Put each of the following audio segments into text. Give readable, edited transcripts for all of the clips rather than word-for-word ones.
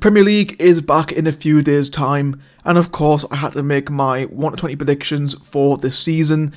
Premier League is back in a few days' time, and of course I had to make my 1 to 20 predictions for this season.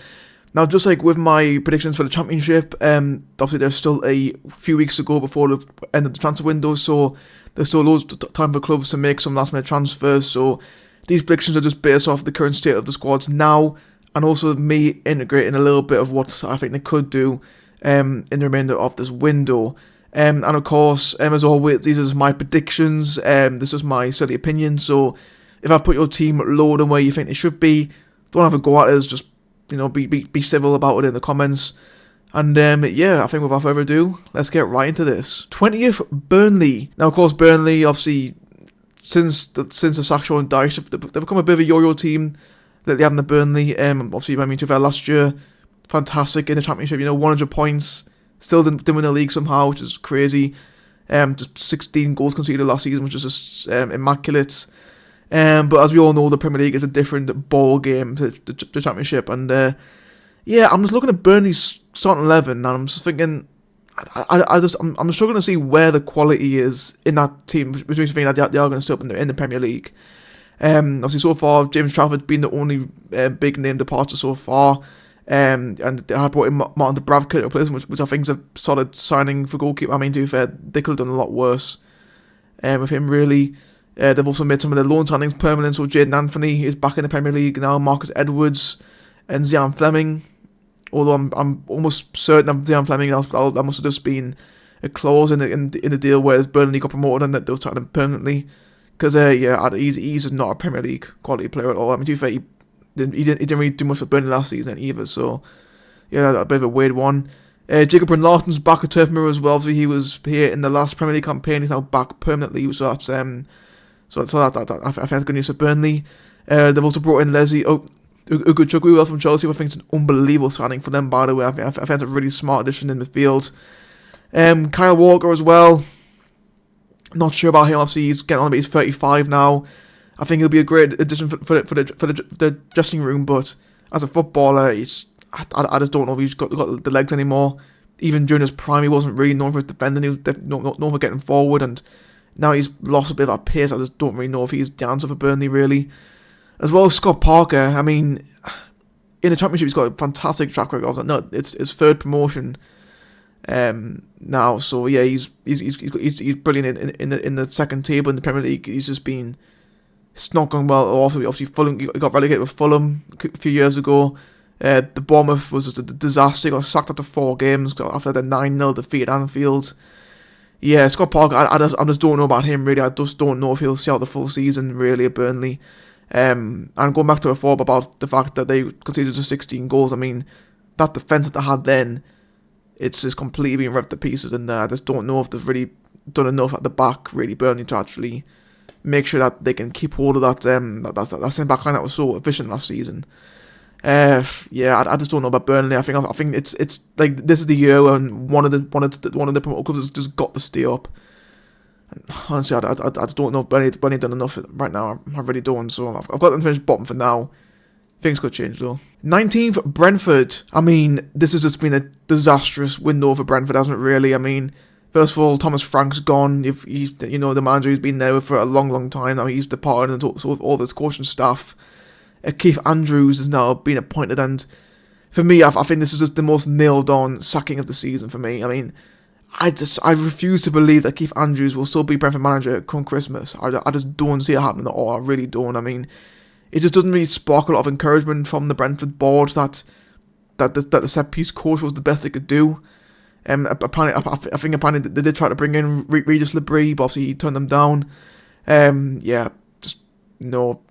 Now, just like with my predictions for the Championship, obviously there's still a few weeks to go before the end of the transfer window, so there's still loads of time for clubs to make some last minute transfers, so these predictions are just based off the current state of the squads now, and also me integrating a little bit of what I think they could do in the remainder of this window. And of course, as always, these are just my predictions. This is my silly opinion. So if I've put your team lower than where you think they should be, don't have a go at it. Just be civil about it in the comments. And yeah, I think without further ado, let's get right into this. 20th, Burnley. Now, of course, Burnley, obviously, since the sack show and Dyche, they've become a bit of a yo-yo team that they have in the Burnley. Obviously, I mean, to be fair, last year, fantastic in the Championship. 100 points. Still didn't win the league somehow, which is crazy. Just 16 goals conceded last season, which is just immaculate. But as we all know, the Premier League is a different ball game to the Championship. And yeah, I'm just looking at Burnley's starting 11, and I'm just thinking, I'm struggling to see where the quality is in that team, which makes me think that they are going to stay up in the Premier League. Obviously, so far, James Trafford's been the only big name departure so far. And I brought in Martin de Bravke to replace him, which I think is a solid signing for goalkeeper. I mean, to be fair, they could have done a lot worse with him, really. They've also made some of their loan signings permanent, so Jadon Anthony is back in the Premier League now, Marcus Edwards and Zian Fleming. Although I'm almost certain that Zian Fleming, that must have just been a clause in the deal where Burnley got promoted and that they were signing him permanently. Because, yeah, he's not a Premier League quality player at all. I mean, to be fair, he didn't really do much for Burnley last season either, so yeah, a bit of a weird one. Jacob Bryn-Larsen's back at Turf Moor as well. Obviously, he was here in the last Premier League campaign. He's now back permanently, so that's I think that's good news for Burnley. They've also brought in Leslie Ugochukwu from Chelsea, who I think is an unbelievable signing for them. By the way, I think it's a really smart addition in the field. Kyle Walker as well. Not sure about him. Obviously, he's getting on, but he's 35 now. I think he'll be a great addition for the dressing room, but as a footballer, I just don't know if he's got the legs anymore. Even during his prime, he wasn't really known for his defending. He was known for getting forward, and now he's lost a bit of that pace. I just don't really know if he's the answer for Burnley, really. As well as Scott Parker. I mean, in the Championship, he's got a fantastic track record. No, it's his third promotion now. So yeah, he's brilliant in the second table in the Premier League. It's not going well. Obviously, Fulham, he got relegated with Fulham a few years ago. The Bournemouth was just a disaster. He got sacked after 4 games after the 9-0 defeat at Anfield. Yeah, Scott Parker, I just don't know about him, really. I just don't know if he'll see out the full season, really, at Burnley. And going back to before about the fact that they conceded just 16 goals, I mean, that defence that they had then, it's just completely been ripped to pieces, and I just don't know if they've really done enough at the back, really, Burnley, to actually make sure that they can keep hold of that same back line that was so efficient last season. Yeah, I just don't know about Burnley. I think it's like this is the year when one of the promoted clubs has just got to stay up. And honestly, I just don't know if Burnley done enough right now. I really don't. So I've got them finished bottom for now. Things could change though. 19th, Brentford. I mean, this has just been a disastrous window for Brentford, hasn't it? Really. I mean, first of all, Thomas Frank's gone. He's the manager who's been there for a long time now. He's departed, and so with all this coaching staff. Keith Andrews has now been appointed, and for me, I think this is just the most nailed-on sacking of the season for me. I mean, I refuse to believe that Keith Andrews will still be Brentford manager come Christmas. I just don't see it happening at all. I really don't. I mean, it just doesn't really spark a lot of encouragement from the Brentford board that the set-piece coach was the best they could do. Apparently, I think they did try to bring in Regis Labrie, but obviously he turned them down. Yeah, just no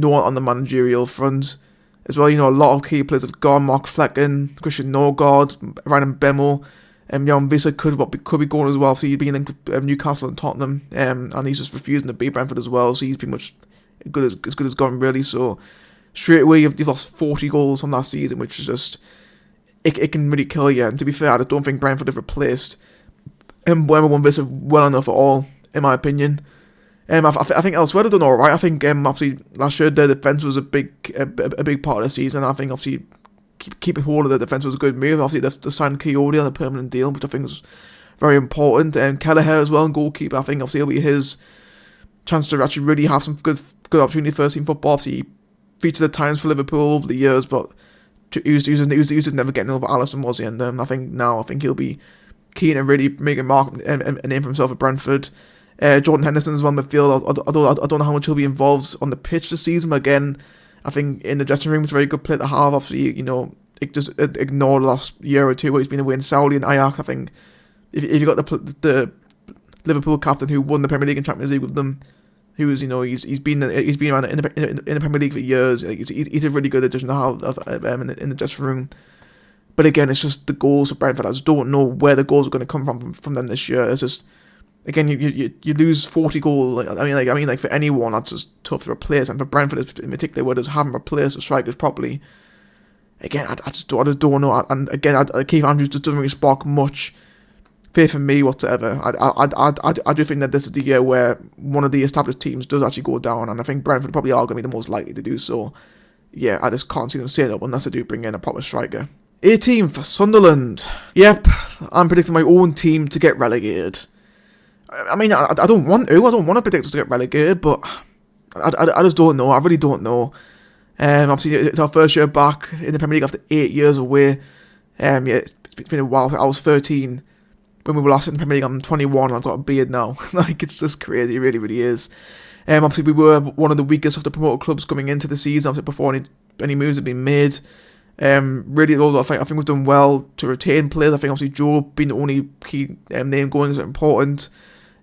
one on the managerial front. As well, a lot of key players have gone. Mark Flecken, Christian Norgard, Ryan Bemmel, Jan Visa could be going as well. So he'd be in Newcastle and Tottenham, and he's just refusing to be Brentford as well. So he's pretty much as good as gone, really. So straight away, you've lost 40 goals from that season, which is just it can really kill you. And to be fair, I just don't think Brentford have replaced Mbeumo Wan-Bissaka well enough at all, in my opinion. I think elsewhere they've done alright. I think obviously last year their defence was a big part of the season. I think obviously keeping hold of the defence was a good move. Obviously they signed Coyote on a permanent deal, which I think was very important. And Kelleher as well, and goalkeeper. I think obviously it'll be his chance to actually really have some good opportunity for first team football. Obviously, he featured at times for Liverpool over the years, but he was never getting over Alisson, was he? And I think he'll be keen and really make a name for himself at Brentford. Jordan Henderson's on midfield, although I don't know how much he'll be involved on the pitch this season. But again, I think in the dressing room it's a very good player to have. Obviously, just ignore the last year or two where he's been away in Saudi and Ajax. I think if you got the Liverpool captain who won the Premier League and Champions League with them, who was he's been around in the Premier League for years. He's a really good addition to have in the dressing room. But again, it's just the goals for Brentford. I just don't know where the goals are going to come from them this year. It's just, again, you lose 40 goals. I mean, for anyone, that's just tough to replace. And for Brentford in particular, where they haven't replaced the strikers properly, again, I just don't know. And again, Keith Andrews just doesn't really spark much faith in me whatsoever. I do think that this is the year where one of the established teams does actually go down, and I think Brentford probably are going to be the most likely to do so. Yeah, I just can't see them staying up unless they do bring in a proper striker. 18 for Sunderland. Yep, I'm predicting my own team to get relegated. I mean, I don't want to predict us to get relegated, but I just don't know. I really don't know. Obviously, it's our first year back in the Premier League after 8 years away. Yeah, it's been a while. I was 13 when we were last in the Premier League. I'm 21 and I've got a beard now. Like, it's just crazy. It really, really is. Obviously, we were one of the weakest of the promoted clubs coming into the season, obviously before any moves had been made. Really, although I think we've done well to retain players. I think obviously Joe being the only key name going is important.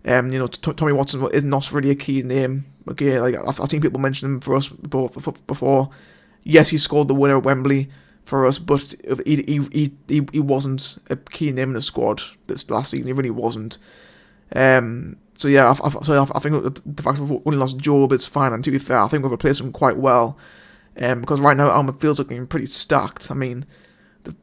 Tommy Watson is not really a key name. Okay, like I've seen people mention him for us before. Yes, he scored the winner at Wembley for us, but he wasn't a key name in the squad this last season. He really wasn't. So yeah, I think the fact that we've only lost Job is fine. And to be fair, I think we've replaced him quite well. Because right now our midfield's looking pretty stacked. I mean,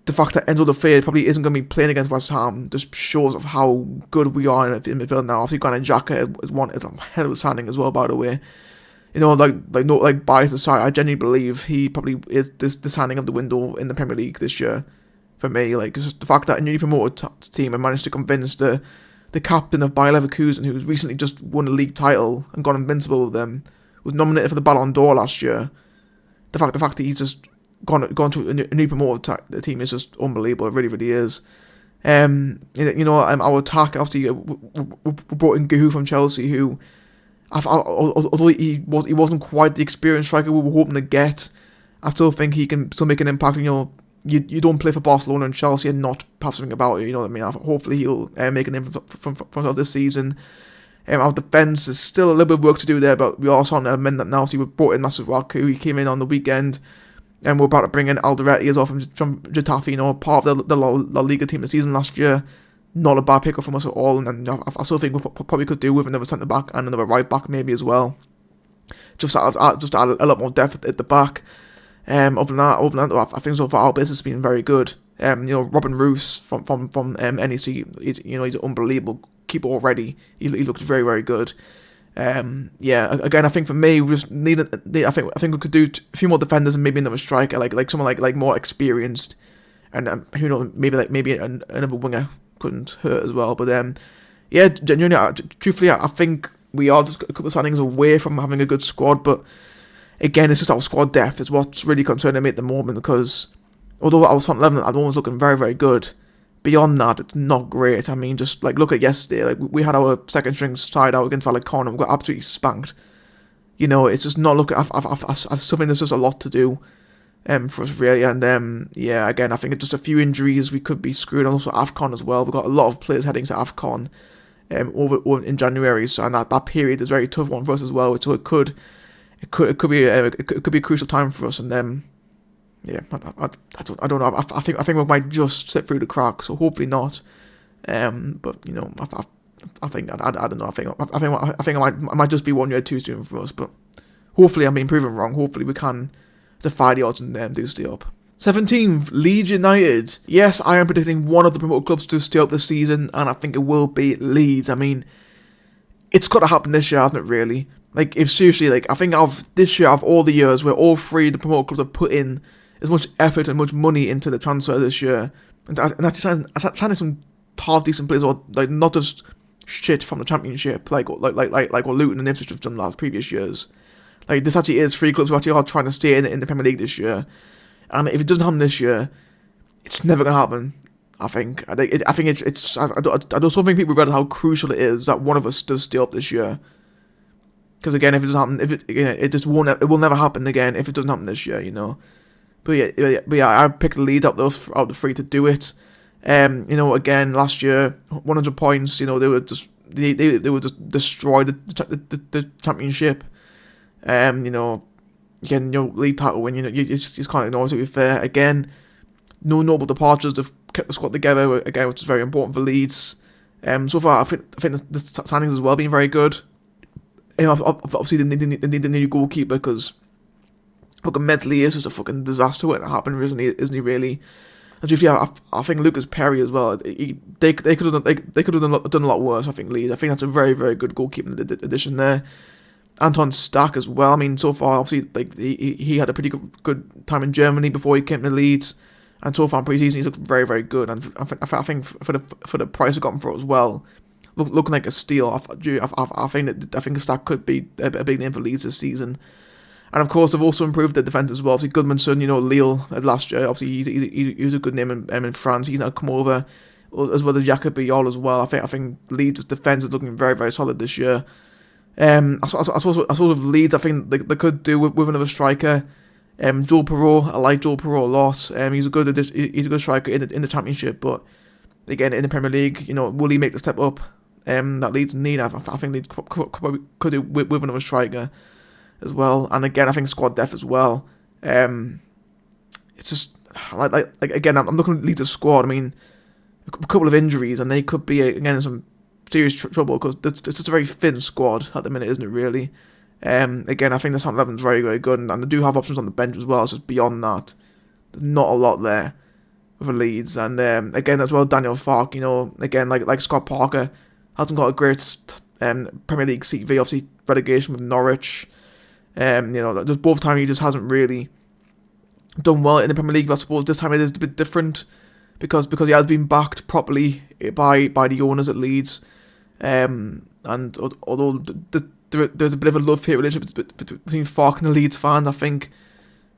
the fact that Enzo Lefebvre probably isn't going to be playing against West Ham just shows of how good we are in midfield now. Obviously, Granit Xhaka is a hell of a signing as well, by the way. Like bias aside, I genuinely believe he probably is the signing of the window in the Premier League this year for me. Like, just the fact that a newly promoted team have managed to convince the captain of Bayer Leverkusen, who's recently just won a league title and gone invincible with them, was nominated for the Ballon d'Or last year. The fact that he's just gone to a new promoted team is just unbelievable. It really, really is. Our attack, obviously, we brought in Guhu from Chelsea, who, although he wasn't quite the experienced striker we were hoping to get, I still think he can still make an impact. You don't play for Barcelona and Chelsea and not have something about it. You know what I mean? Hopefully he'll make an impact from himself this season. Our defence is still a little bit of work to do there, but we are starting to amend that now. So we brought in Masuaku, he came in on the weekend, and we're about to bring in Alderete as well from Getafe, part of the La Liga team this season last year. Not a bad pickup from us at all, and I still think we probably could do with another centre-back and another right-back maybe as well. Just add a lot more depth at the back. Other than that, I think so far our business has been very good. Robin Roos from NEC, he's an unbelievable keeper already. He looks very, very good. Again, I think for me, we just need. I think we could do a few more defenders and maybe another striker, like someone like more experienced, and who knows, maybe another winger couldn't hurt as well. But genuinely, truthfully, I think we are just a couple of signings away from having a good squad. But again, it's just our squad depth is what's really concerning me at the moment, because although our front 11 at the moment is looking very, very good, beyond that, it's not great. I mean, just like look at yesterday. Like we had our second string side out against Vallecano and we got absolutely spanked. It's just not looking. I still think there's just a lot to do, for us really. And again, I think it's just a few injuries we could be screwed. And also AFCON as well. We've got a lot of players heading to AFCON, over in January. So and that period is a very tough one for us as well. So it could be a crucial time for us. And I don't know. I think we might just slip through the cracks. So hopefully not. But I think I don't know. I think it might just be 1 year too soon for us. But hopefully I'm being proven wrong. Hopefully we can defy the odds and do stay up. 17th, Leeds United. Yes, I am predicting one of the promoted clubs to stay up this season, and I think it will be Leeds. I mean, it's got to happen this year, hasn't it? Really. Like, if seriously, like I think this year, of all the years where all three of the promoted clubs have put in as much effort and much money into the transfer this year, and that's signing some half decent players, or like not just shit from the Championship, like what Luton and Ipswich have done last previous years. Like, this actually is 3 clubs who actually are trying to stay in the Premier League this year, and if it doesn't happen this year, it's never gonna happen. I think I think it's I don't think people realize how crucial it is that one of us does stay up this year. Because again, if it doesn't happen, it will never happen again if it doesn't happen this year, you know. But yeah, I picked Leeds out the 3 to do it. You know, again, last year, 100 points. You know, they were just destroy the Championship. You know, again, league title win. You know, you just can't ignore it. To be fair, again, no noble departures. They've kept the squad together again, which is very important for Leeds. So far, I think the signings as well been very good. Obviously, they need a new goalkeeper because fucking mentally is just a fucking disaster when it happened, isn't he really? And if I think Lucas Perry as well. They could have done a lot worse. I think Leeds. I think that's a very, very good goalkeeping addition there. Anton Stack as well. I mean, so far obviously like he had a pretty good time in Germany before he came to Leeds, and so far in pre-season he's looked very, very good. And I think for the price I got him for it as well, looking like a steal. I think Stack could be a big name for Leeds this season. And of course, they've also improved their defence as well. Obviously, Goodmanson, Lille last year. Obviously, he was a good name in France. He's now come over, as well as Jakob Biol as well. I think Leeds' defence is looking very, very solid this year. I suppose with Leeds, I think they could do with another striker. Joel Perrault, I like Joel Perrault a lot. He's a good striker in the Championship, but again in the Premier League, will he make the step up that Leeds need? I think Leeds could do with another striker as well. And again, I think squad depth as well. It's just like again, I'm looking at Leeds' squad. I mean, a couple of injuries, and they could be again in some serious trouble because it's just a very thin squad at the minute, isn't it? Really. Again, I think the starting 11 is very, very good, and they do have options on the bench as well. So beyond that, there's not a lot there for Leeds. And again, as well, Daniel Farke. Again, like Scott Parker, hasn't got a great Premier League CV. Obviously, relegation with Norwich. There's both times he just hasn't really done well in the Premier League. But I suppose this time it is a bit different because he has been backed properly by the owners at Leeds. And although there's a bit of a love-hate relationship between Farke and the Leeds fans, I think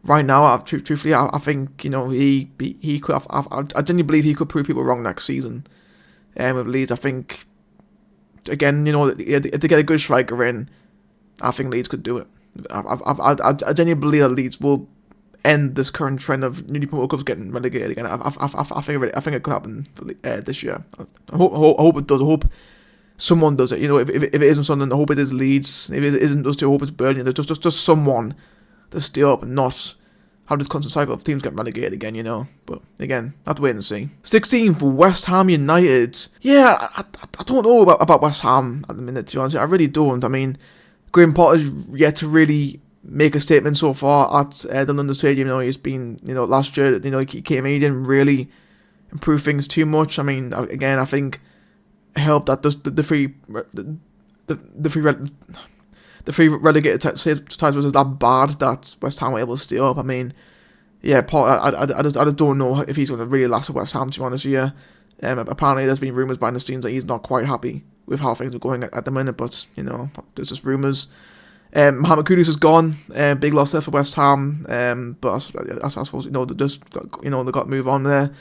right now, truthfully, I think he could. I genuinely believe he could prove people wrong next season. With Leeds, I think again, if they get a good striker in, I think Leeds could do it. I genuinely believe that Leeds will end this current trend of newly promoted clubs getting relegated again. I think it could happen this year. I hope it does. I hope someone does it. If it isn't something, I hope it is Leeds. If it isn't those two, I hope it's Burnley. There's just someone to stay up and not have this constant cycle of teams getting relegated again. But again, have to wait and see. 16th for West Ham United. Yeah, I don't know about West Ham at the minute, to be honest. I really don't. I mean, Graham Potter's yet to really make a statement so far at the London Stadium. He's been, last year, he came in, he didn't really improve things too much. I mean, again, I think it helped that the three relegated ties was that bad that West Ham were able to stay up. I mean, yeah, I just don't know if he's going to really last at West Ham, to be honest here. Apparently, there's been rumours behind the scenes that he's not quite happy with how things are going at the minute, but there's just rumours. Mohamed Kudus is gone. Big loss there for West Ham. But I suppose they got to move on there.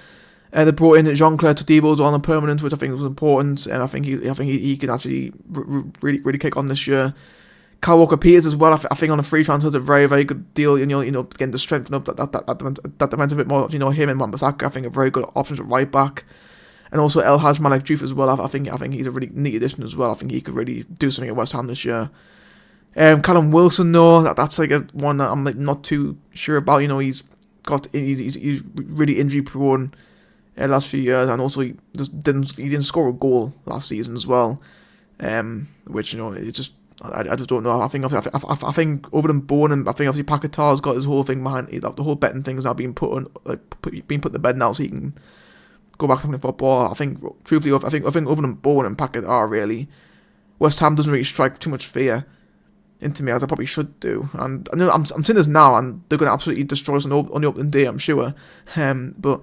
They brought in Jean-Claire Todibo on a permanent, which I think was important, and I think he can actually really kick on this year. Kyle Walker-Peters as well. I think on a free transfer is a very, very good deal. Again, to strengthen up that defense a bit more. Him and Wan-Bissaka, I think, are very good options at right back. And also El Hadj Malik Diouf as well. I think he's a really neat addition as well. I think he could really do something at West Ham this year. Callum Wilson, though, that's like one that I'm not too sure about. He's really injury prone the last few years, and also he didn't score a goal last season as well. Which it's just I just don't know. I think over than Bourne, and I think obviously Paquetá's got his whole thing behind the whole betting thing is now being put to bed now, so he can go back to playing football. I think truthfully, I think other than Bourne and Paquetá, really, West Ham doesn't really strike too much fear into me as I probably should do. And I know I'm saying this now, and they're going to absolutely destroy us on the opening day, I'm sure. But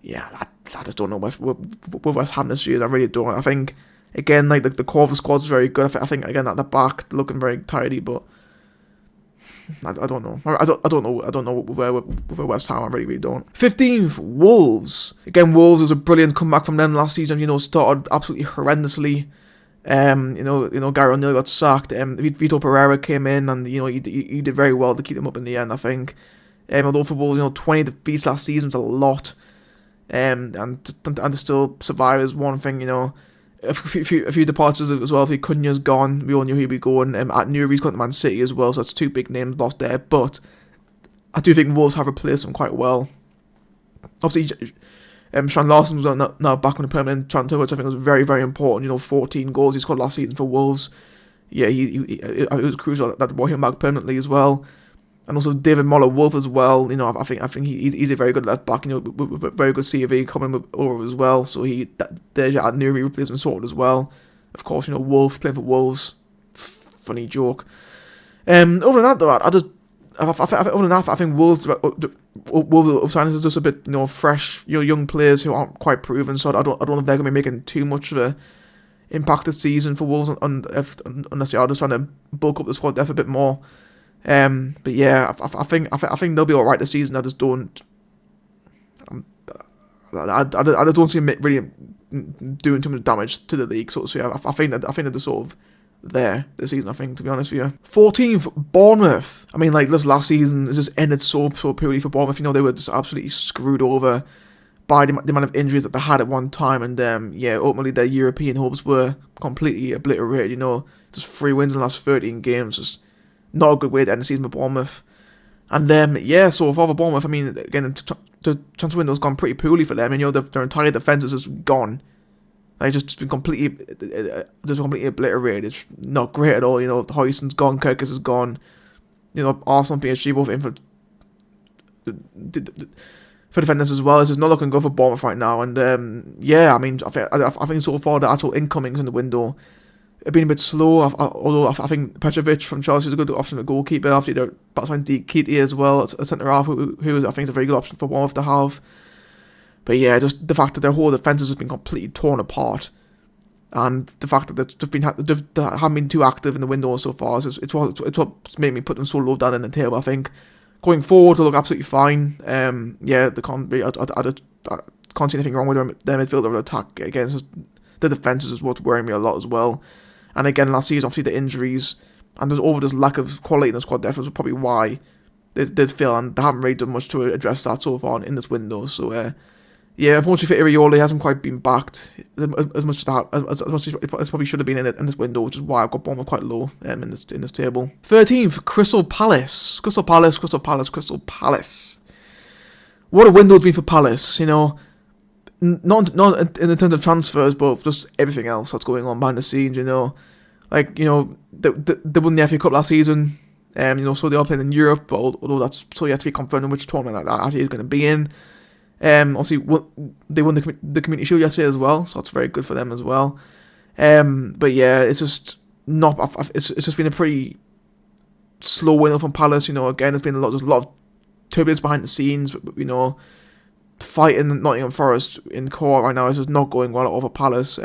yeah, I just don't know with West Ham this year. I really don't. I think Again, like the core of the squad is very good. I think again at the back looking very tidy, but I don't know. I don't know where West Ham. I really don't. 15th, Wolves. Again, Wolves was a brilliant comeback from them last season. Started absolutely horrendously. Gary O'Neill got sacked. Vitor Pereira came in, and he did very well to keep them up in the end, I think. Although for Wolves, 20 defeats last season is a lot. And to still survive is one thing. A few departures as well. If Cunha's gone, we all knew he'd be going. At Newry's gone to Man City as well, so that's two big names lost there. But I do think Wolves have replaced them quite well. Obviously, Sean Larsson was now back on a permanent transfer, which I think was very, very important. 14 goals he scored last season for Wolves. Yeah, it was crucial that they brought him back permanently as well. And also David Moller-Wolf as well. I think he's a very good left back. With a very good CV coming over as well. So there's your Newry replacement sorted as well. Of course, Wolf playing for Wolves. Funny joke. Other than that, though, I think Wolves signings are just a bit fresh, young players who aren't quite proven. So I don't know if they're going to be making too much of a impact this season for Wolves, unless they are just trying to bulk up the squad depth a bit more. But yeah, I think they'll be alright this season. I just don't. I just don't see them really doing too much damage to the league. So yeah, I think they're just sort of there this season. I think, to be honest with you. 14th, Bournemouth. I mean, this last season it just ended so poorly for Bournemouth. They were just absolutely screwed over by the amount of injuries that they had at one time, and ultimately their European hopes were completely obliterated. Just 3 wins in the last 13 games. Just not a good way to end the season for Bournemouth. And so for Bournemouth, I mean, again, the transfer window's gone pretty poorly for them. Their entire defence is just gone. Like, just been completely obliterated. It's not great at all. Hoyson's gone, Kirkus is gone. Arsenal and PSG both in for defenders as well. It's just not looking good for Bournemouth right now. And I think so far the actual incomings in the window have been a bit slow. Although I think Petrovic from Chelsea is a good option at goalkeeper. Obviously, they're batsman Keaty as well, a centre half who I think is a very good option for Bournemouth to have. But yeah, just the fact that their whole defence has been completely torn apart, and the fact that they haven't been too active in the window so far, it's what's made me put them so low down in the table. I think going forward they'll look absolutely fine. They can't be. I can't see anything wrong with their midfield or attack. Again, it's just the defence is what's worrying me a lot as well. And again, last season, obviously the injuries and there's this lack of quality in the squad depth was probably why they did fail, and they haven't really done much to address that so far in this window. So unfortunately for Iraola, he hasn't quite been backed as much as it probably should have been in this window, which is why I've got Bournemouth quite low in this table. 13th, Crystal Palace. What a window it's been for Palace. Not in terms of transfers, but just everything else that's going on behind the scenes. They won the FA Cup last season. So they are playing in Europe, but although that's so yet to be confirmed in which tournament that actually is going to be in. Obviously, they won the Community Shield yesterday as well, so that's very good for them as well. But yeah, it's just not. It's just been a pretty slow window from Palace. Again, there's been a lot of turbulence behind the scenes. Fighting Nottingham Forest in core right now is just not going well over Palace.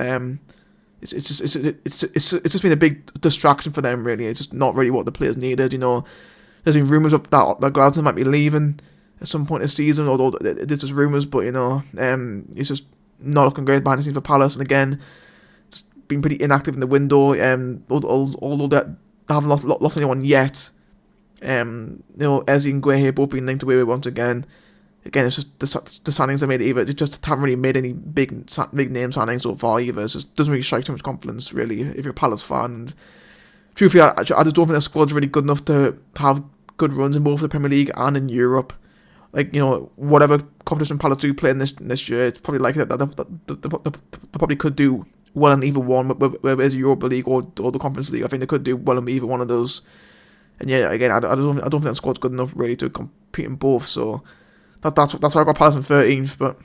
It's just been a big distraction for them. Really, it's just not really what the players needed. There's been rumours that Gladson might be leaving at some point this season, although this is rumours. But it's just not looking great behind the scenes for Palace. And again, it's been pretty inactive in the window. Although they haven't lost anyone yet. Eze and Guehi both been linked away once again. Again, it's just the signings they made either. They just haven't really made any big name signings so far either. It just doesn't really strike too much confidence, really, if you're a Palace fan. And truthfully, I just don't think their squad's really good enough to have good runs in both the Premier League and in Europe. Whatever competition Palace do play in this year, it's probably likely that they probably could do well in either one, whether it's Europa League or the Conference League. I think they could do well in either one of those. And yeah, again, I don't think that squad's good enough really to compete in both. So that's why I got Palace in 13th. But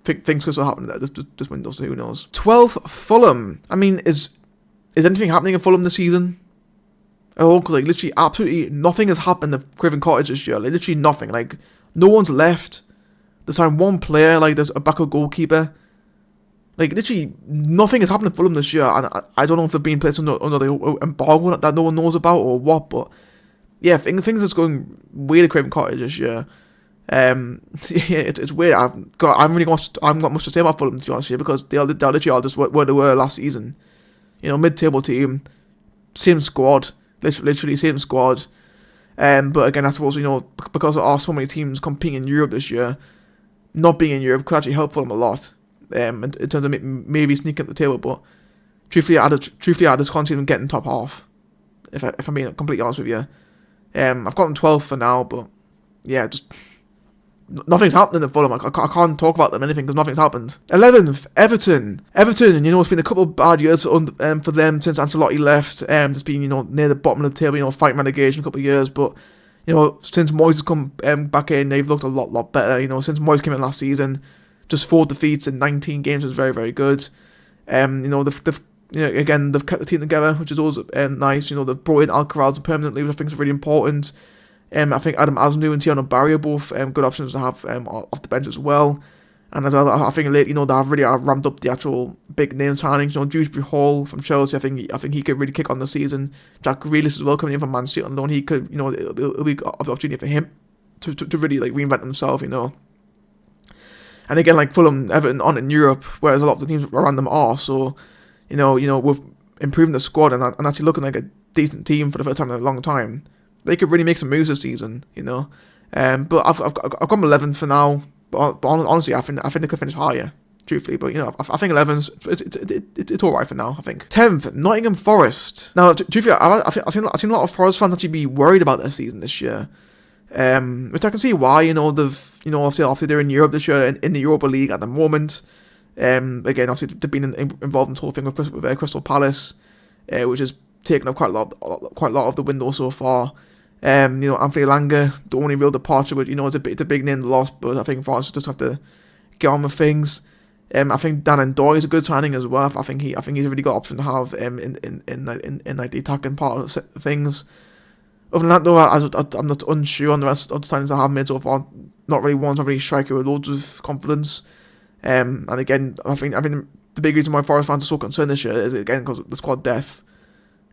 things could still happen this window, so who knows? 12th, Fulham. I mean, is anything happening in Fulham this season? Oh, because literally absolutely nothing has happened at Craven Cottage this year. Literally nothing. No one's left. They signed one player. There's a backup goalkeeper. Like, literally, nothing has happened to Fulham this year, and I don't know if they've been placed under the embargo that no one knows about or what, but yeah, things are going weird at Craven Cottage this year. Yeah, it's weird. I haven't got much to say about Fulham, to be honest with you, because they're literally all just where they were last season. You know, mid-table team, same squad, literally same squad. But again, I suppose, you know, because there are so many teams competing in Europe this year, not being in Europe could actually help Fulham a lot. In terms of maybe sneaking up the table, but truthfully, I just can't see them getting top half. If I'm being completely honest with you, I've got them 12th for now, but yeah, just nothing's happening at Fulham. I can't talk about them anything because nothing's happened. 11th, Everton. You know, it's been a couple of bad years for them since Ancelotti left. It's been, you know, near the bottom of the table, you know, fighting relegation a couple of years, but you know, since Moyes has come back in, they've looked a lot better. You know, since Moyes came in last season, just 4 defeats in 19 games was very, very good. You know, they've kept the team together, which is always nice. You know, they've brought in Alcaraz permanently, which I think is really important. I think Adam Asnu and Tiano Barry are both good options to have off the bench as well. And as well, I think lately, you know, they've really ramped up the actual big name signings. You know, Dewsbury Hall from Chelsea, I think he could really kick on the season. Jack Grealish as well coming in from Man City on loan. He could, you know, it'll be an opportunity for him to really like reinvent himself, you know. And again, like Fulham, Everton on in Europe, whereas a lot of the teams around them are. So, you know, with improving the squad and actually looking like a decent team for the first time in a long time, they could really make some moves this season, you know. But I've got them 11th for now. But honestly, I think they could finish higher, truthfully. But you know, I think 11's it's all right for now. I think 10th, Nottingham Forest. Now, truthfully, I've seen a lot of Forest fans actually be worried about their season this year. Which I can see why. You know, obviously they're in Europe this year in the Europa League at the moment. Again, obviously they've been involved in this whole thing with Crystal Palace, which has taken up quite a lot of the window so far. You know, Anthony Langer, the only real departure, but you know, it's a big name lost, but I think Forest just have to get on with things. I think Dan Ndoye is a good signing as well. I think he's a really good option to have in like the attacking part of things. Other than that, though, I'm not unsure on the rest of the signings I have made so far. Not really striker with loads of confidence. And again, I think the big reason why Forest fans are so concerned this year is again because of the squad depth.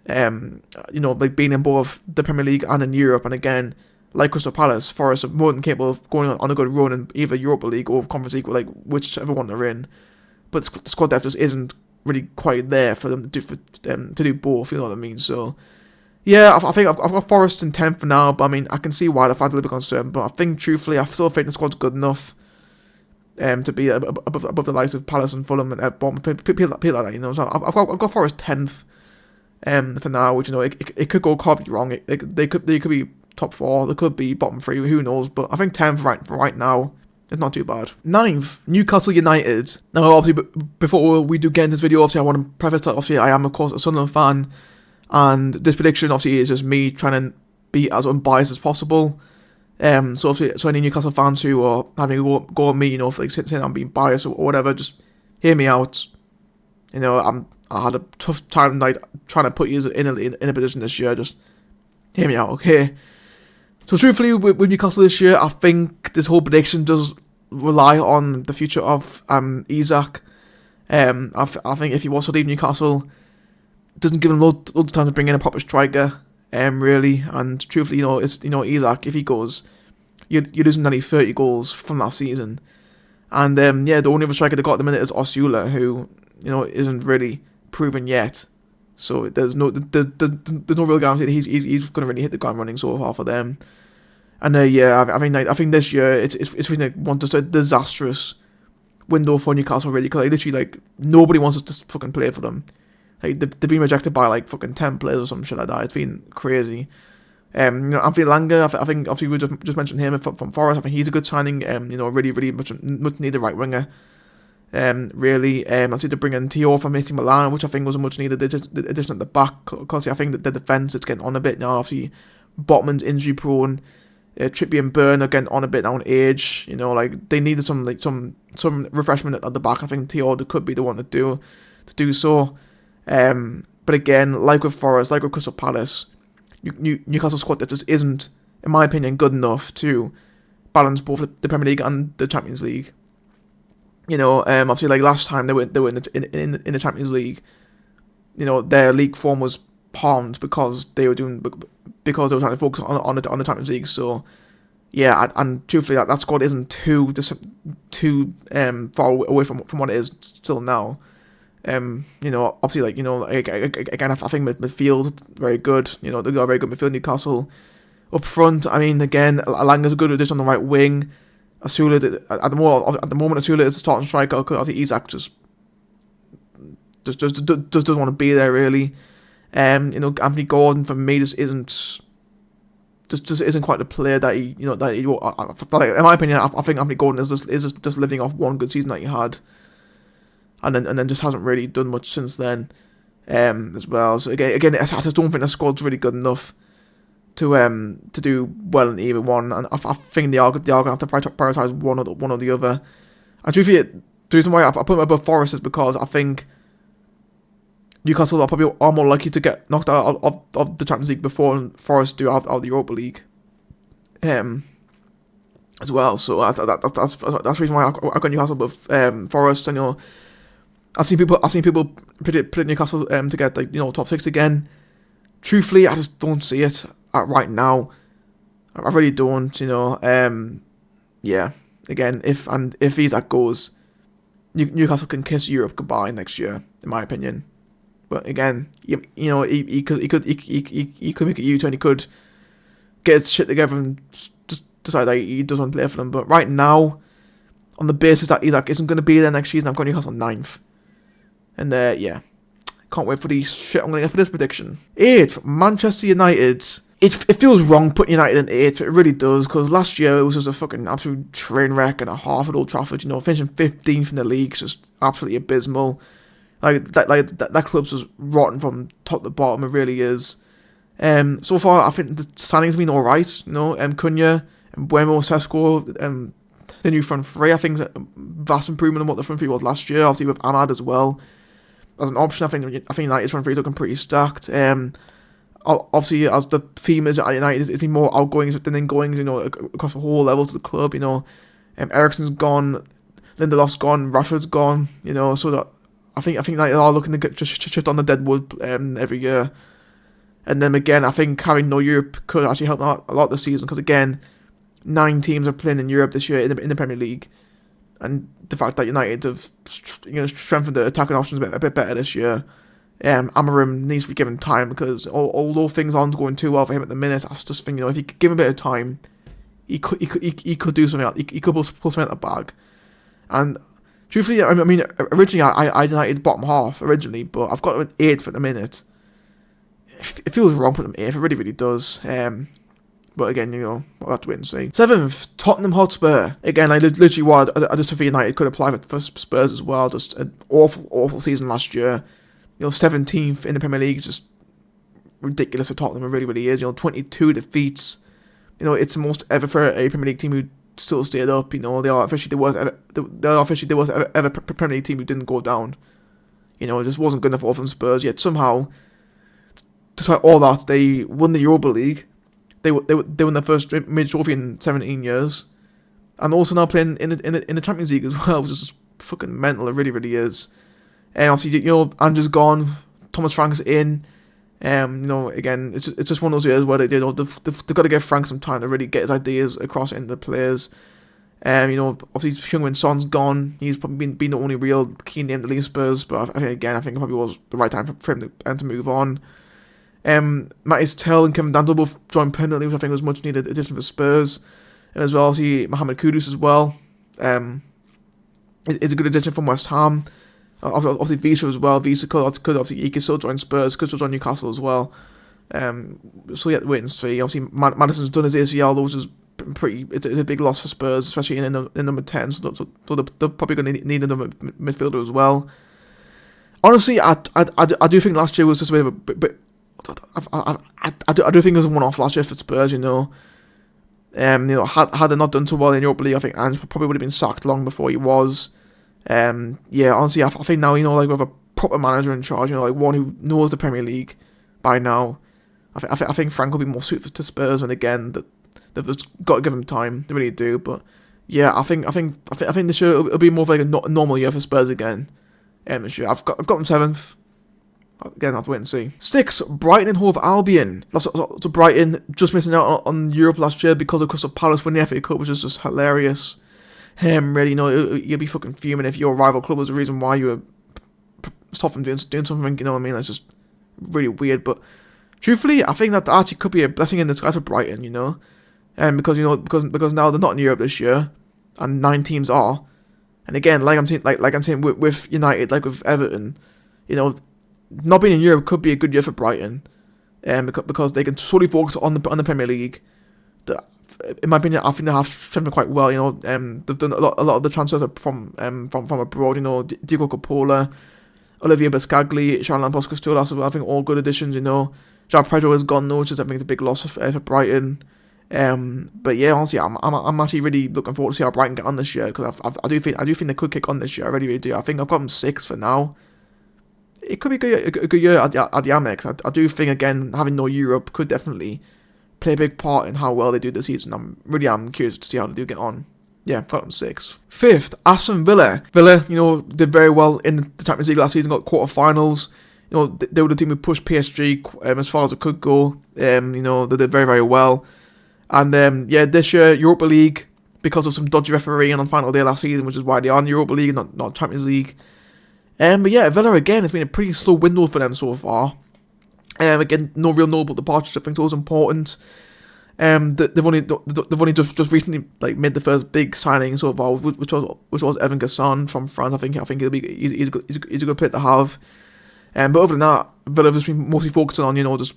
You know, like being in both the Premier League and in Europe, and again, like Crystal Palace, Forest are more than capable of going on a good run in either Europa League or Conference League, like whichever one they're in. But the squad depth just isn't really quite there for them to do both. You know what I mean? So. Yeah, I think I've got Forest in 10th for now, but I mean, I can see why the fans are a little bit concerned, but I think, truthfully, I still think the squad's good enough to be above the likes of Palace and Fulham and Bournemouth, people like that, you know, so I've got Forest 10th for now, which, you know, it could go completely wrong, they could be top 4, they could be bottom 3, who knows, but I think 10th right now, it's not too bad. 9th, Newcastle United. Now, obviously, before we do get into this video, obviously, I want to preface that, obviously, I am, of course, a Sunderland fan, and this prediction obviously is just me trying to be as unbiased as possible. So obviously, so any Newcastle fans who are having a go at me, you know, for like saying I'm being biased or whatever, just hear me out. You know, I had a tough time like trying to put you in a position this year. Just hear me out, okay? So truthfully, with Newcastle this year, I think this whole prediction does rely on the future of Isak. I think if he was to leave Newcastle, doesn't give him loads of time to bring in a proper striker, really. And truthfully, you know, it's, you know, Isak, if he goes, you're losing nearly 30 goals from last season. And yeah, the only other striker they got at the minute is Osula, who, you know, isn't really proven yet. So there's no real guarantee that he's going to really hit the ground running so far for them. And yeah, I think this year it's really like just a disastrous window for Newcastle, really, because like, literally like nobody wants to fucking play for them. Like they've been rejected by like fucking 10 players or some shit like that. It's been crazy. You know, Anthony Langer, I think obviously we just mentioned him from Forest. I think he's a good signing. You know, really much needed right winger. Really, obviously to bring in Tio from AC Milan, which I think was a much needed addition at the back. Because I think that the defense is getting on a bit now. Obviously, Botman's injury prone. Trippier and Byrne are getting on a bit now in age. You know, like they needed some refreshment at the back. I think Tio could be the one to do so. But again, like with Forest, like with Crystal Palace, Newcastle squad that just isn't, in my opinion, good enough to balance both the Premier League and the Champions League. Obviously, like last time they were in the Champions League. Their league form was palmed because they were trying to focus on the Champions League. So yeah, and truthfully, that squad isn't too far away from what it is still now. Obviously, again, I think midfield very good. They got a very good midfield. Newcastle up front. I mean, again, Alanga's a good addition on the right wing. Asula at the moment, Asula is the starting striker. I think Isak just doesn't want to be there really. Anthony Gordon for me just isn't quite the player that he in my opinion. I think Anthony Gordon is just living off one good season that he had, and then just hasn't really done much since then, as well. So again, I just don't think the squad's really good enough to do well in either one, and I think they are going to have to prioritise one or the other. And truthfully, the reason why I put them above Forest is because I think Newcastle are more likely to get knocked out of the Champions League before Forest do out of the Europa League, as well. So that's the reason why I got Newcastle above Forest. And I've seen people predict Newcastle to get top 6 again. Truthfully, I just don't see it right now. I really don't. Yeah. Again, if Isak goes, Newcastle can kiss Europe goodbye next year, in my opinion. But again, he could make a U-turn. He could get his shit together and just decide that he doesn't want to play for them. But right now, on the basis that Isak isn't going to be there next season, I'm going Newcastle 9th. And yeah, can't wait for the shit I'm going to get for this prediction. 8th, Manchester United. It feels wrong putting United in 8th. It really does, because last year it was just a fucking absolute train wreck and a half at Old Trafford. Finishing 15th in the league is just absolutely abysmal. That club's just rotten from top to bottom. It really is. So far, I think the signings have been alright. Cunha and Buemo, Sesko, the new front three, I think, is a vast improvement on what the front three was last year. Obviously with Ahmad as well as an option. I think United's front three is looking pretty stacked. Obviously, as the theme is at United, it's been more outgoings than ingoings. Across the whole levels of the club. Eriksen's gone, Lindelof's gone, Rashford's gone. So that I think United are looking to get just shift on the deadwood every year. And then again, I think having no Europe could actually help out a lot this season, because again, 9 teams are playing in Europe this year in the Premier League, and the fact that United have strengthened the attacking options a bit better this year. Amorim needs to be given time, because although things aren't going too well for him at the minute, I just think if he could give him a bit of time, he could do something. He could pull something out of the bag. And truthfully, I mean, originally I United bottom half originally, but I've got him at 8th at the minute. It feels wrong putting him 8th. It really, really does. But again, we'll have to wait and see. 7th, Tottenham Hotspur. Again, I just feel United could apply for Spurs as well. Just an awful season last year. 17th in the Premier League is just ridiculous for Tottenham. It really, really is. 22 defeats. It's the most ever for a Premier League team who still stayed up. They are officially the worst ever Premier League team who didn't go down. It just wasn't good enough for them Spurs. Yet somehow, despite all that, they won the Europa League. They won their first major trophy in 17 years, and also now playing in the Champions League as well, which is just fucking mental. It really, really is. And obviously, Andrew's gone, Thomas Frank's in. Again, it's just one of those years where they've got to give Frank some time to really get his ideas across into the players. Obviously, Heung-min Son's gone. He's probably been the only real key name to leave Spurs, but I think it probably was the right time for him to move on. Matis Tel and Kevin Dantle both joined permanently, which I think was much needed addition for Spurs. And as well, obviously, Mohamed Kudus as well. It's a good addition from West Ham. Obviously, Visa as well. Visa could obviously he could still join Spurs, could still join Newcastle as well. So yeah, wait and see. Obviously, Madison's done his ACL, though, which is it's a big loss for Spurs, especially in number 10. So they're probably going to need another midfielder as well. Honestly, I do think last year was just a bit. I do think it was a one-off last year for Spurs. Had they not done so well in Europa League, I think Ange probably would have been sacked long before he was. Honestly, I think now we have a proper manager in charge. One who knows the Premier League by now. I think Frank will be more suited to Spurs, and again, they've just got to give him time. They really do. But yeah, I think this year it'll be more of like a normal year for Spurs again. This year I've got them 7th. Again, I'll have to wait and see. 6, Brighton and Hove Albion. That's to Brighton, just missing out on Europe last year because of Crystal Palace winning the FA Cup, which is just hilarious. Really, you'd be fucking fuming if your rival club was the reason why you were stopped from doing something. You know what I mean? That's just really weird. But truthfully, I think that actually could be a blessing in disguise for Brighton. Because now they're not in Europe this year, and 9 teams are. And again, like I'm saying with United, like with Everton, not being in Europe could be a good year for Brighton, because they can solely focus on the Premier League. In my opinion, I think they have strengthened quite well. They've done a lot of the transfers are from abroad. Diego Coppola, Olivier Biscagli, Sharon Lampos-Costello, so I think all good additions. João Pedro has gone though, which is I think is a big loss for Brighton. But yeah, honestly, I'm actually really looking forward to see how Brighton get on this year, because I do think they could kick on this year. I really do. I think I've got them 6th for now. It could be a good year at the Amex. I do think, again, having no Europe could definitely play a big part in how well they do this season. I'm curious to see how they do get on. Yeah, got them 6th. 5th, Aston Villa. Villa, did very well in the Champions League last season, got quarterfinals. They were the team who pushed PSG as far as it could go. They did very, very well. And this year, Europa League, because of some dodgy refereeing on the final day last season, which is why they are in Europa League and not Champions League. But yeah, Villa again, it's been a pretty slow window for them so far. Again, no real notable departures. I think it's important. They've only just recently made the first big signing so far, which was Evan Gasson from France. I think he's a good player to have. But other than that, Villa have just been mostly focusing on just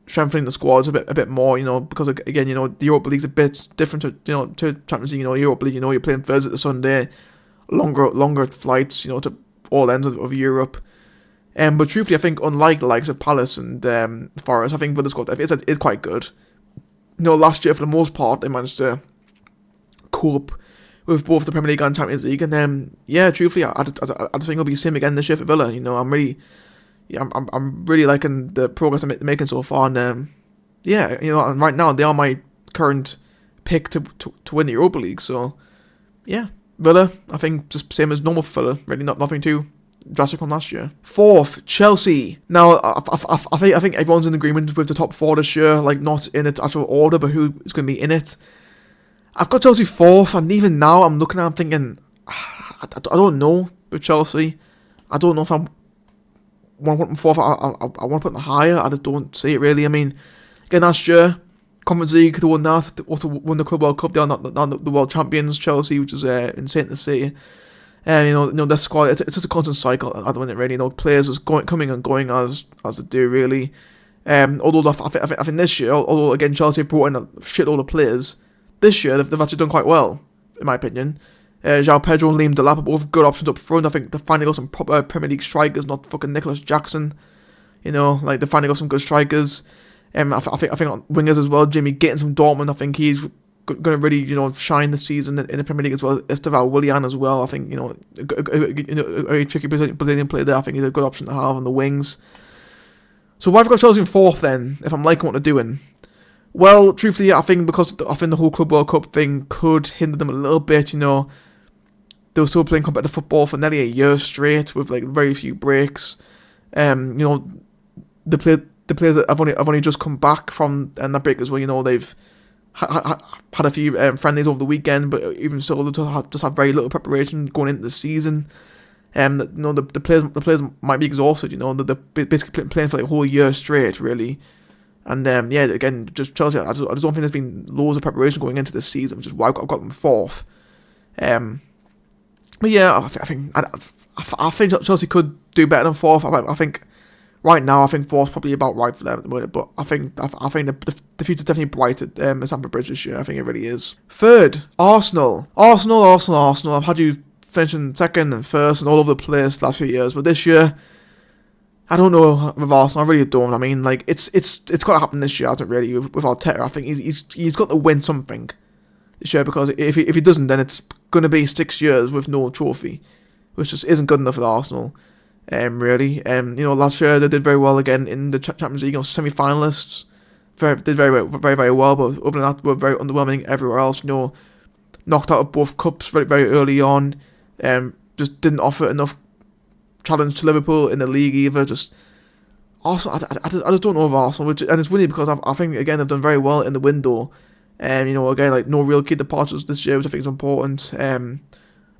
strengthening the squads a bit more. Because again, the Europa League's a bit different to Champions League. Europa League, you're playing Thursday to Sunday, longer flights, to all ends of Europe. But truthfully, I think unlike the likes of Palace and Forest, I think Villa's squad is quite good. Last year for the most part they managed to cope with both the Premier League and Champions League, and truthfully, I just think it'll be the same again this year for Villa. I'm really liking the progress they're making so far, and and right now they are my current pick to win the Europa League. So yeah, Villa, I think just same as normal for Villa, really nothing too drastic on last year. 4th, Chelsea. Now, I think everyone's in agreement with the top 4 this year, not in its actual order, but who is going to be in it. I've got Chelsea 4th, and even now I'm looking at them thinking, I don't know with Chelsea. I don't know if I want to put them 4th. I want to put them higher. I just don't see it really. I mean, again, last year, Conference League, they won that. They also won the Club World Cup. They are not the world champions, Chelsea, which is insane to see. And their squad, it's just a constant cycle at the minute, really. Players just coming and going as they do, really. Although I think this year, although again Chelsea have brought in a shitload of players, this year they've actually done quite well, in my opinion. João Pedro and Liam Delap are both good options up front. I think they've finally got some proper Premier League strikers, not fucking Nicholas Jackson. They've finally got some good strikers. I think on wingers as well. Jimmy Gittins from Dortmund, I think he's going to really, shine this season in the Premier League as well. Estevão Willian as well. I think, a very tricky Brazilian player there. I think he's a good option to have on the wings. So why have I got Chelsea in 4th then, if I'm liking what they're doing? Well, truthfully, I think because I think the whole Club World Cup thing could hinder them a little bit. They were still playing competitive football for nearly a year straight with very few breaks. The players that have only just come back from that break as well. They've had a few friendlies over the weekend, but even so, they just have very little preparation going into the season. The players might be exhausted. They're basically playing for a whole year straight, really. And again, just Chelsea, I just don't think there's been loads of preparation going into this season, which is why I've got them 4th. But yeah, I think Chelsea could do better than 4th. I think right now, I think 4th's probably about right for them at the moment. But I think the future's definitely bright at Stamford Bridge this year. I think it really is. 3rd, Arsenal. Arsenal. I've had you finishing 2nd and 1st and all over the place the last few years, but this year, I don't know with Arsenal. I really don't. I mean, it's got to happen this year, hasn't it? Really, with Arteta. I think he's got to win something this year, because if he doesn't, then it's going to be 6 years with no trophy, which just isn't good enough for Arsenal. Really. Last year they did very well again in the Champions League, semi-finalists. Did very well, but other than that, were very underwhelming everywhere else. Not knocked out of both cups very, very early on. Just didn't offer enough challenge to Liverpool in the league either. Just Arsenal, I just don't know of Arsenal, and it's really because I think again they've done very well in the window. You know, again, like no real key departures this year, which I think is important.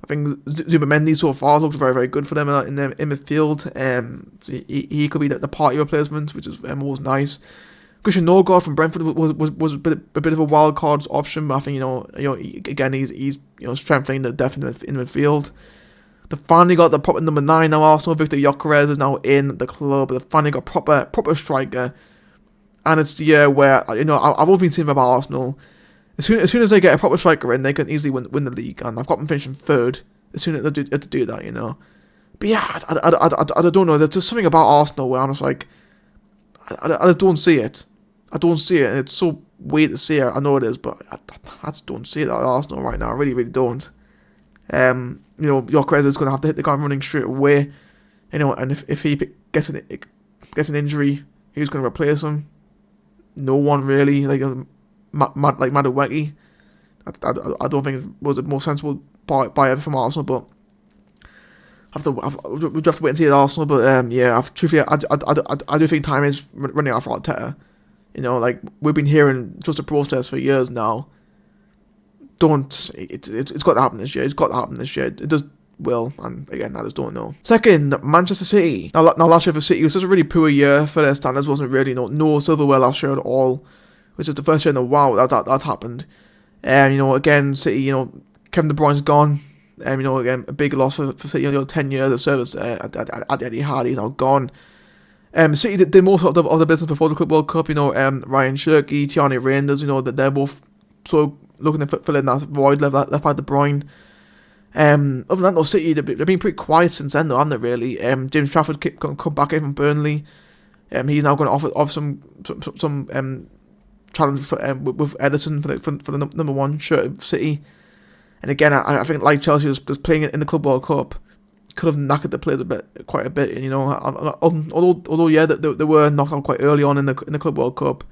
I think Zubimendi so far looks very, very good for them in midfield. So he could be the party replacement, which is always nice. Christian Norgard from Brentford was a bit of a wild card option, but I think again he's strengthening the depth in midfield. They finally got the proper number 9 now. Arsenal. Victor Gyökeres is now in the club. They finally got proper striker, and it's the year where I've always been saying about Arsenal. As soon as they get a proper striker in, they can easily win the league, and I've got them finishing 3rd as soon as they do that, But yeah, I don't know. There's just something about Arsenal where I'm just like, I just don't see it. I don't see it, and it's so weird to see it. I know it is, but I just don't see it at Arsenal right now. I really, really don't. Gyökeres is going to have to hit the ground running straight away, and if he gets an injury, who's going to replace him? No one really. Like Madueke, I don't think it was a more sensible buy from Arsenal, but we'll have to wait and see at Arsenal. But truthfully, I do think time is running out for Arteta. We've been hearing just a process for years now. It's got to happen this year. It's got to happen this year. It just will, and again, I just don't know. Second, Manchester City. Now last year for City was just a really poor year for their standards. Wasn't really no silverware last year at all, which is the first year in a while that happened. Again, City, Kevin De Bruyne's gone. Again, a big loss for City. 10 years of service at the Etihad, he's now gone. City did most of the business before the Club World Cup. Ryan Cherky, Tierney Reinders. That they're both so looking to fill in that void left by De Bruyne. Other than that, though, City they've been pretty quiet since then, though, haven't they? Really. James Trafford come back in from Burnley. He's now going to offer some challenge for with Edison for the number 1 shirt of City. And again, I think like Chelsea was playing in the Club World Cup, could have knackered the players quite a bit. Although they were knocked out quite early on in the Club World Cup.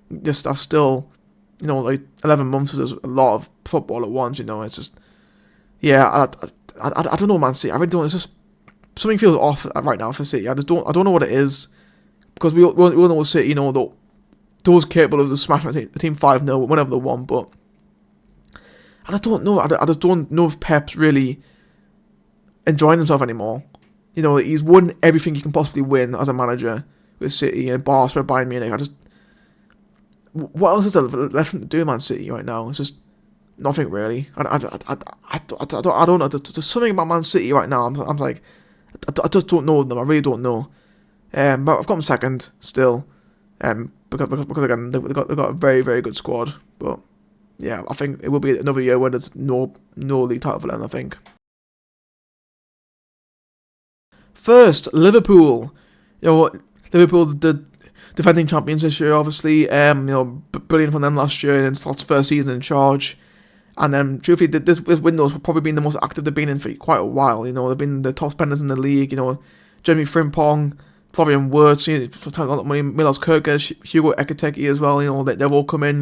That's still 11 months is a lot of football at once. It's just I don't know, Man City. I really don't. It's just something feels off right now for City. I don't know what it is, because we all know what City, those capable of smashing the team 5-0 whenever they won, but I just don't know. I just don't know if Pep's really enjoying himself anymore. He's won everything he can possibly win as a manager with City and Barca, Bayern Munich. What else is there left to do, Man City, right now? It's just nothing really. I don't know. There's something about Man City right now. I'm like, I just don't know them. I really don't know. But I've got them second still. Because again they've got a very, very good squad. But yeah, I think it will be another year where there's no league title for them, I think. First, Liverpool. Liverpool, the defending champions this year, obviously. Brilliant from them last year in Slott's first season in charge. And truthfully, this window's probably been the most active they've been in for quite a while. They've been the top spenders in the league. Jeremy Frimpong, Florian Wirtz, Milos Kerkez, Hugo Ekiteke as well. They've all come in.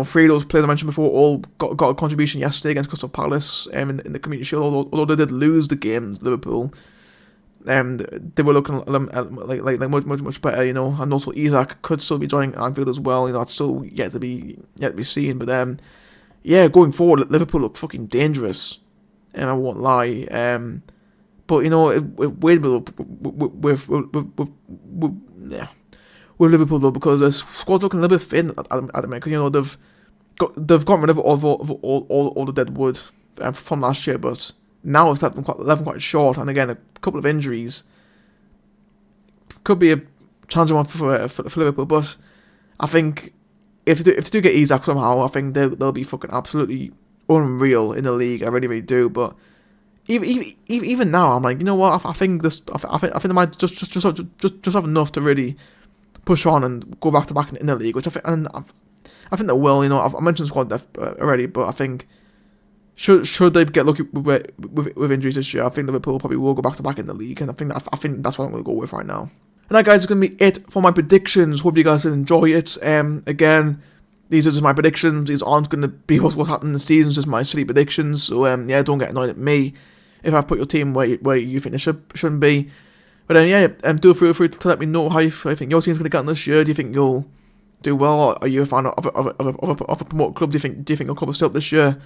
Three of those players I mentioned before all got a contribution yesterday against Crystal Palace in the Community Shield. Although they did lose the games, Liverpool. They were looking much better, and also Isak could still be joining Anfield as well. That's still yet to be seen. But going forward, Liverpool look fucking dangerous, and I won't lie. But with Liverpool though, because the squad's looking a little bit thin at the minute. They've gotten rid of all the dead wood from last year, but now it's left them quite short, and again a couple of injuries could be a challenging one for Liverpool. But I think if they do get Isak somehow, I think they'll be fucking absolutely unreal in the league. I really, really do. But even now, I'm like, what? I think they might just have enough to really push on and go back to back in the league, which I think they will. I mentioned squad depth already, but I think should they get lucky with injuries this year, I think Liverpool probably will go back to back in the league, and I think that's what I'm going to go with right now. And that, guys, is going to be it for my predictions. Hope you guys did enjoy it. Again, these are just my predictions. These aren't going to be what's happening in the season. It's just my silly predictions. So yeah, don't get annoyed at me if I put your team where you think it shouldn't be. But yeah, do feel free to let me know how you think your team's going to get on this year. Do you think you'll do well? Or are you a fan of a promoted club? Do you think your club will stay up this year?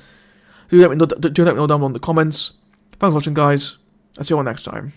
Do let me know down below in the comments. Thanks for watching, guys. I'll see you all next time.